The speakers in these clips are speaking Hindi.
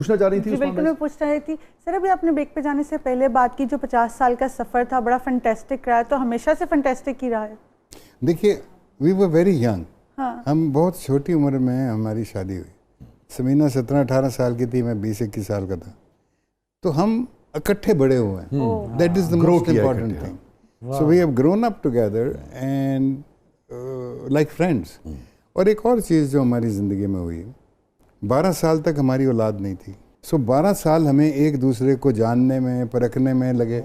पूछना चाह रही थी? बिल्कुल, मैं पूछना रही थी सर, अभी आपने ब्रेक पे जाने से पहले बात की जो 50 साल का सफ़र था बड़ा फैंटास्टिक रहा है, तो हमेशा से फैंटास्टिक ही रहा है? देखिए, वी वर वेरी यंग। हाँ। हम बहुत छोटी उम्र में हमारी शादी हुई। समीना 17-18 साल की थी, मैं 20-21 साल का था। तो हम इकट्ठे बड़े हुए हैं। That is the most important thing. So we have grown up together and like friends. और एक और चीज़ जो हमारी ज़िंदगी में हुई, 12 साल तक हमारी औलाद नहीं थी। सो 12 साल हमें एक दूसरे को जानने में, परखने में लगे।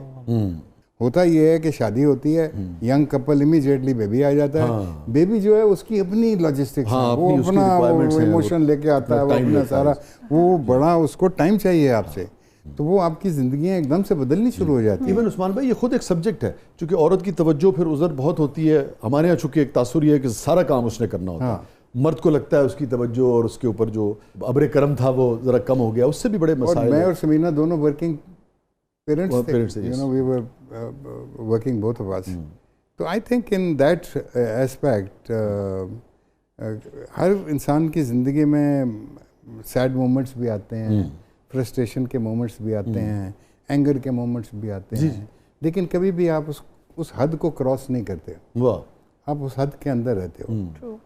होता ये है कि शादी होती है, यंग कपल इमीडिएटली बेबी आ जाता है। बेबी जो है उसकी अपनी लॉजिस्टिक्स है, वो अपना इमोशन लेके आता है, वो अपना सारा, वो बड़ा, उसको टाइम चाहिए आपसे। तो वो आपकी ज़िंदगियाँ एकदम से बदलनी शुरू हो जाती है। इवन उस्मान भाई, ये खुद एक सब्जेक्ट है, क्योंकि औरत की तवज्जो फिर उधर बहुत होती है। हमारे यहाँ चूंकि एक तासुर ये है कि सारा काम उसने करना होता है। मर्द को लगता है उसकी तवज्जो और उसके ऊपर जो अब्रे करम था वो जरा कम हो गया, उससे भी बड़े मसाइल। मैं और समीना दोनों वर्किंग पेरेंट्स थे, you know, we were working both of us. तो I think in that aspect हर इंसान की ज़िंदगी में सैड मोमेंट्स भी आते हैं, फ्रस्ट्रेशन के मोमेंट्स भी आते हैं, एंगर के मोमेंट्स भी आते हैं, लेकिन कभी भी आप उस हद को क्रॉस नहीं करते। आप उस हद के अंदर रहते हो।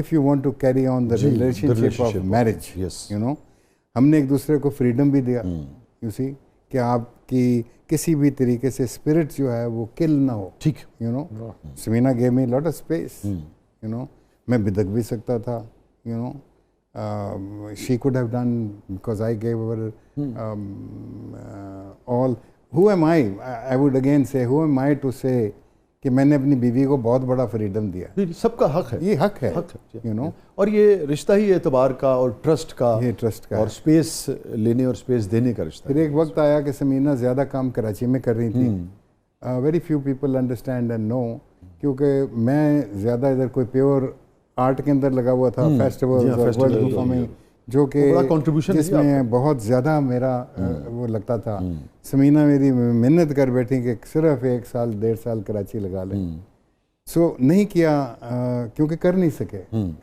If you want to carry on the relationship of marriage, you know, हमने एक दूसरे को फ्रीडम भी दिया, you see, कि आपकी किसी भी तरीके से स्पिरिट जो है वो किल ना हो, ठीक, you know. Samina gave me lot of space, you know. मैं बिदक भी सकता था, you know. She could have done, because I gave her all. Who am I? I would again say, who am I to say कि मैंने अपनी बीवी को बहुत बड़ा फ्रीडम दिया। सबका हक है, ये हक है, यू नो। और ये रिश्ता ही एतबार का और ट्रस्ट का, ये ट्रस्ट का और स्पेस लेने और स्पेस देने का रिश्ता। फिर एक वक्त आया कि समीना ज़्यादा काम कराची में कर रही थी। Very few people understand and know, क्योंकि मैं ज़्यादा इधर कोई प्योर आर्ट के अंदर लगा हुआ था, फेस्टिवल, वर्ल्ड परफॉर्मिंग, जो कि जिसमें बहुत ज़्यादा मेरा वो लगता था। समीना मेरी मेहनत कर बैठी कि सिर्फ 1 साल 1.5 साल कराची लगा लें। सो नहीं किया, क्योंकि कर नहीं सके,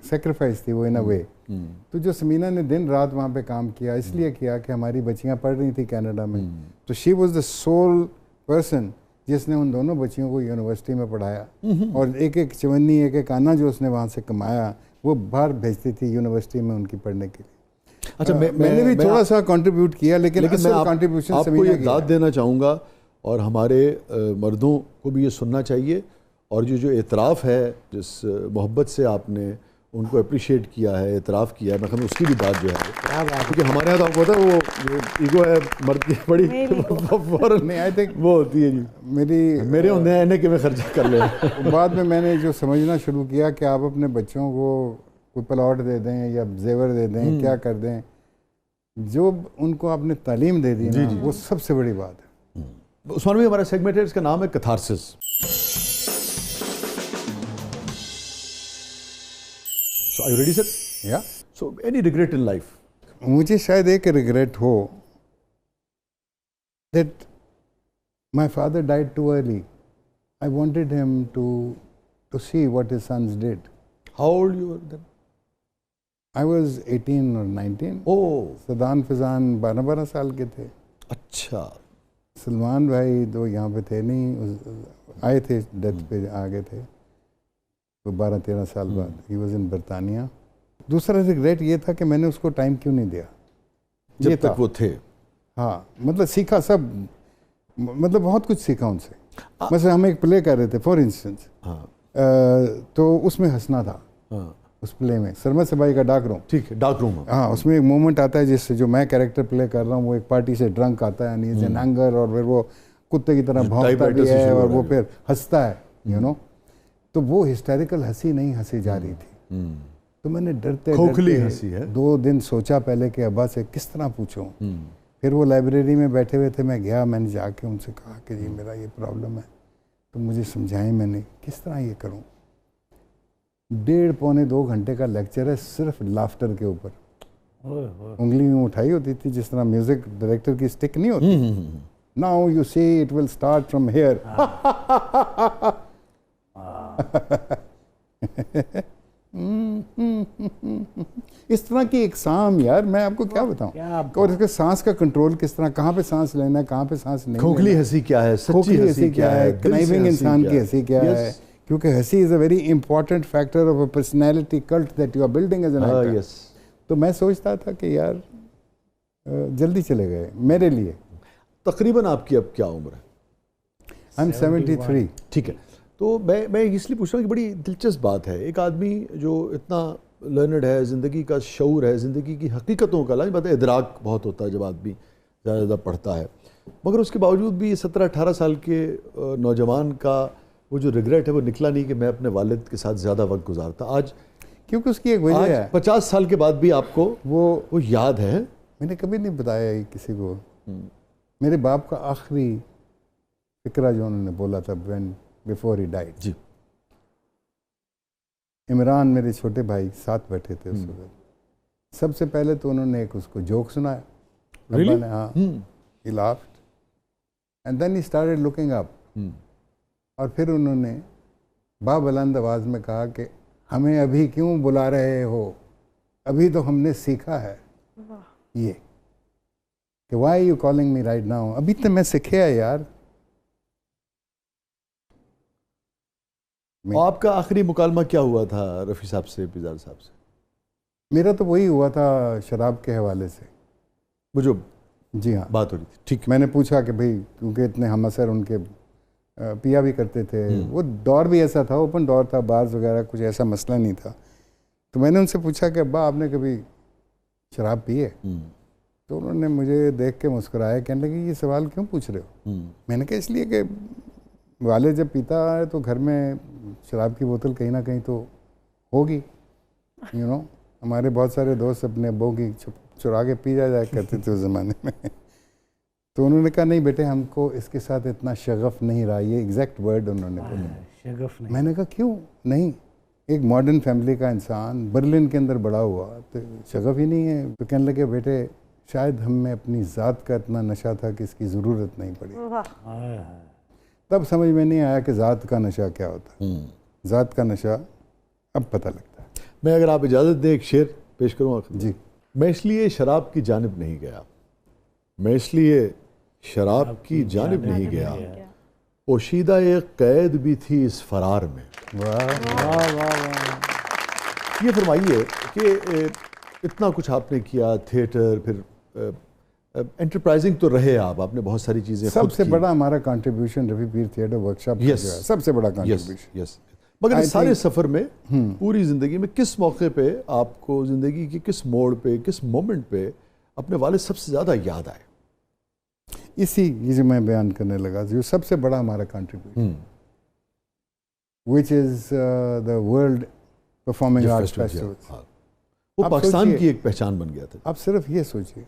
सेक्रीफाइस थी वो इन अ वे। तो जो समीना ने दिन रात वहाँ पे काम किया, इसलिए किया कि हमारी बच्चियाँ पढ़ रही थी कनाडा में। तो she was the sole person जिसने उन दोनों बच्चियों को यूनिवर्सिटी में पढ़ाया, और एक एक चवन्नी, एक एक आना जो उसने वहाँ से कमाया वो बाहर भेजती थी यूनिवर्सिटी में उनकी पढ़ने के लिए। अच्छा, मैंने भी थोड़ा सा कंट्रीब्यूट किया, लेकिन मैं कंट्रीब्यूशन आपको ये दाद देना चाहूँगा, और हमारे मर्दों को भी ये सुनना चाहिए। और जो एतराफ़ है, जिस मोहब्बत से आपने उनको अप्रिशिएट किया है, एतराफ़ किया है, मैं कहूँ उसकी भी बात जो है, क्योंकि हमारे यहाँ तो आपको पता है वो ईगो है मर्द की बड़ी, नहीं, आई थिंक वो होती है जी, मेरे होने इन्हें कि मैं खर्चा कर ले। बाद में मैंने जो समझना शुरू किया कि आप अपने बच्चों को कोई प्लॉट दे दें या जेवर दे दें, क्या कर दें, जो उनको आपने तालीम दे दी ना, वो सबसे बड़ी बात है। उस्मान भाई, हमारा सेगमेंट है, इसका नाम है catharsis. So are you ready, sir? Yeah. So any regret in life? मुझे शायद एक रिग्रेट हो, that my father died too early. I wanted him to see what his sons did. How old you were then? I was 18 or 19. Oh. सदान Fizaan 12 साल के थे। अच्छा। सलमान भाई तो यहाँ पे थे नहीं, आए थे, डेथ पे आ गए थे तो 12-13 साल बाद। ही वॉज इन बरतानिया। दूसरा रिग्रेट ये था कि मैंने उसको टाइम क्यों नहीं दिया जब तक वो थे। हाँ, मतलब सीखा सब, मतलब बहुत कुछ सीखा उनसे। मतलब हम एक प्ले कर रहे थे फॉर इंस्टेंस, तो उसमें हंसना था। उस प्ले में सरमद सबाई का डार्क रूम, ठीक है, डार्क रूम, हाँ, उसमें एक मोमेंट आता है जिससे जो मैं कैरेक्टर प्ले कर रहा हूँ, वो एक पार्टी से ड्रंक आता है, नीज एन एंगर, और फिर वो कुत्ते की तरह भौंकता भी है और वो फिर हंसता है, यू नो। तो वो हिस्टेरिकल हंसी नहीं हंसी जा रही थी। तो मैंने डरते खोखली हंसी है। 2 दिन सोचा पहले कि अब्बा से किस तरह पूछूं। फिर वो लाइब्रेरी में बैठे हुए थे, मैं गया, मैंने जाके उनसे कहा कि जी मेरा ये प्रॉब्लम है, तो मुझे समझाएं, मैंने किस तरह ये करूं। 1.5-2 घंटे का लेक्चर है सिर्फ लाफ्टर के ऊपर। उंगली में उठाई होती थी जिस तरह म्यूजिक डायरेक्टर की स्टिक नहीं होती। Now you see it will start from here. इस तरह की इकसाम यार, मैं आपको क्या बताऊं। और इसके सांस का कंट्रोल किस तरह, कहाँ पे सांस लेना है, कहाँ पे सांस नहीं, खोखली हंसी क्या है, सच्ची हंसी क्या है, कनाइविंग इंसान की हंसी क्या है, क्योंकि हंसी is a very important factor of a personality cult that you are building as an actor. तो मैं सोचता था कि यार जल्दी चले गए मेरे लिए। तकरीबन आपकी अब क्या उम्र है? I am 73। ठीक है, तो मैं इसलिए पूछ रहा हूँ कि बड़ी दिलचस्प बात है, एक आदमी जो इतना लर्नड है, ज़िंदगी का शऊर है, ज़िंदगी की हकीकतों का लाइन बात है, इदराक बहुत होता है जब आदमी ज़्यादा पढ़ता है, मगर उसके बावजूद भी 17-18 साल के नौजवान का वो जो रिग्रेट है वो निकला नहीं कि मैं अपने वालिद के साथ ज़्यादा वक्त गुजारता। आज क्योंकि उसकी एक वजह है, 50 साल के बाद भी आपको वो याद है। मैंने कभी नहीं बताया किसी को। मेरे बाप का आखिरी फिक्रा जो उन्होंने बोला था बिफोर ही डाइड जी, इमरान मेरे छोटे भाई साथ बैठे थे उस वक्त। सबसे पहले तो उन्होंने एक उसको जोक सुनाया, really? ने, हाँ, he laughed and then he started looking up। और फिर उन्होंने बाबुलंद आवाज में कहा कि हमें अभी क्यों बुला रहे हो, अभी तो हमने सीखा है ये, कि why are you calling me right now, अभी तो मैं सीखे है यार। आपका आखिरी मुकालमा क्या हुआ था रफ़ी साहब से, पिज़ार साहब से? मेरा तो वही हुआ था शराब के हवाले से, वो जो जी हाँ बात हो रही थी। ठीक, मैंने पूछा कि भाई, क्योंकि इतने हम असर उनके पिया भी करते थे, वो दौर भी ऐसा था, ओपन दौर था, बार्स वगैरह कुछ ऐसा मसला नहीं था। तो मैंने उनसे पूछा कि अब्बा आपने कभी शराब पी है? तो उन्होंने मुझे देख के मुस्कुराया, कहने लगे ये सवाल क्यों पूछ रहे हो? मैंने कहा इसलिए कि वाले जब पीता है तो घर में शराब की बोतल कहीं ना कहीं तो होगी, यू नो। हमारे बहुत सारे दोस्त अपने अब्बों की चुरा के पी जाया करते थे उस ज़माने में। तो उन्होंने कहा नहीं बेटे, हमको इसके साथ इतना शगफ नहीं रहा, ये एग्जैक्ट वर्ड उन्होंने बोला, शगफ नहीं। मैंने कहा क्यों नहीं, एक मॉडर्न फैमिली का इंसान बर्लिन के अंदर बड़ा हुआ तो शगफ ही नहीं है। तो कहने लगे बेटे शायद हम में अपनी ज़ात का इतना नशा था कि इसकी ज़रूरत नहीं पड़ी। तब समझ में नहीं आया कि ज़ात का नशा क्या होता है। ज़ात का नशा अब पता लगता है। मैं अगर आप इजाज़त दें एक शेर पेश करूँ जी। मैं इसलिए शराब की जानिब नहीं गया, मैं इसलिए शराब की जानिब नहीं गया, पोशीदा एक कैद भी थी इस फरार में। वाह वाह वाह। ये फरमाइए कि इतना कुछ आपने किया, थिएटर, फिर एंटरप्राइजिंग तो रहे आप, आपने बहुत सारी चीज़ें। सबसे बड़ा हमारा कंट्रीब्यूशन रवि पीर थिएटर वर्कशॉप का है, सबसे बड़ा कंट्रीब्यूशन। यस। मगर इस सारे सफ़र में, पूरी ज़िंदगी में किस मौके पे आपको ज़िंदगी के किस मोड़ पे, किस मोमेंट पे अपने वालिद सबसे ज़्यादा याद आए? इसी ये जो मैं बयान करने लगा, जो सबसे बड़ा हमारा contribution, which is the world performing arts festival. वो पाकिस्तान की एक पहचान बन गया था। आप सिर्फ ये सोचिए,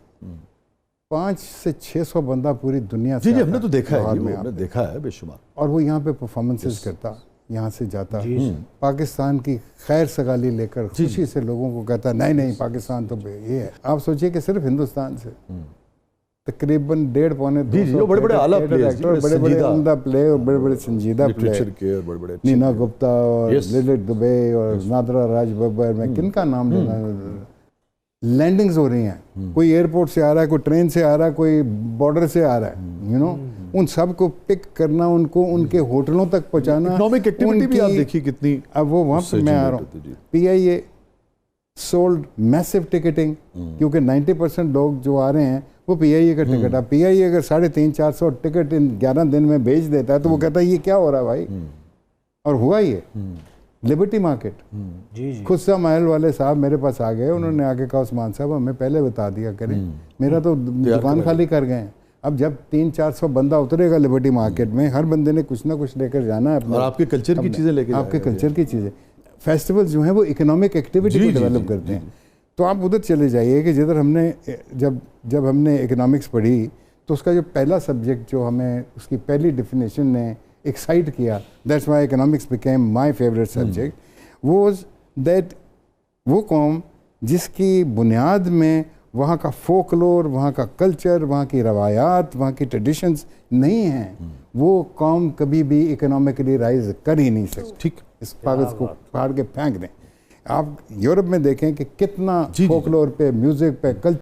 500 से 600 बंदा पूरी दुनिया से, जी हमने तो देखा है, हमने देखा है बेशुमार, और वो यहाँ पे परफॉर्मेंसेस करता, यहाँ से जाता, पाकिस्तान की खैर सगाली लेकर खुशी से लोगों को कहता नहीं नहीं पाकिस्तान तो ये है। आप सोचिए कि सिर्फ हिंदुस्तान से तकरीबन 1.5-2 बड़े बड़े आला प्लेयर्स, बड़े बड़े उम्दा प्ले और बड़े बड़े संजीदा प्ले, नीना गुप्ता और लिलित दुबे और नादरा राज बब्बर, मैं किनका नाम लेना। लैंडिंग्स हो रही हैं, कोई एयरपोर्ट से आ रहा है, कोई ट्रेन से आ रहा है, कोई बॉर्डर से आ रहा है, यू नो। उन सब को पिक करना, उनको उनके होटलों तक पहुंचाना, इकोनॉमिक एक्टिविटी भी आप देखिए कितनी। अब वो वहाँ पर मैं आ रहा हूँ, PIA सोल्ड मैसिव टिकटिंग, क्योंकि 90% लोग जो आ रहे हैं वो PIA का टिकट। अब PIA अगर 350-400 टिकट इन 11 दिन में बेच देता है तो वो कहता है ये क्या हो रहा है भाई। और हुआ ये लिबर्टी मार्केट। जी। खुद सा महल वाले साहब मेरे पास आ गए, उन्होंने आके कहा उस्मान साहब हमें पहले बता दिया करें, मेरा तो दुकान खाली कर गए। अब जब 300-400 बंदा उतरेगा लिबर्टी मार्केट में, हर बंदे ने कुछ ना कुछ लेकर जाना है, और आपके कल्चर की चीज़ें लेकर, आपके कल्चर की चीज़ें। फेस्टिवल्स जो हैं वो इकोनॉमिक एक्टिविटी को डेवलप करते हैं। तो आप उधर चले जाइए कि जिधर हमने जब हमने इकोनॉमिक्स पढ़ी तो उसका जो पहला सब्जेक्ट जो हमें उसकी पहली डेफिनेशन ने एक्साइट किया, that's why economics became my favourite subject, was that वो कौम जिसकी बुनियाद में वहाँ का फोकलोर, वहाँ का कल्चर, वहाँ की रवायात, वहाँ की ट्रेडिशंस नहीं हैं, वो कौम कभी भी इकोनॉमिकली राइज कर ही नहीं सकती। ठीक, इस कागज़ को फाड़ के फेंक दें। आप यूरोप में देखें कि कितना जी, जी। फोकलोर पे, म्यूजिक पे, कल्चर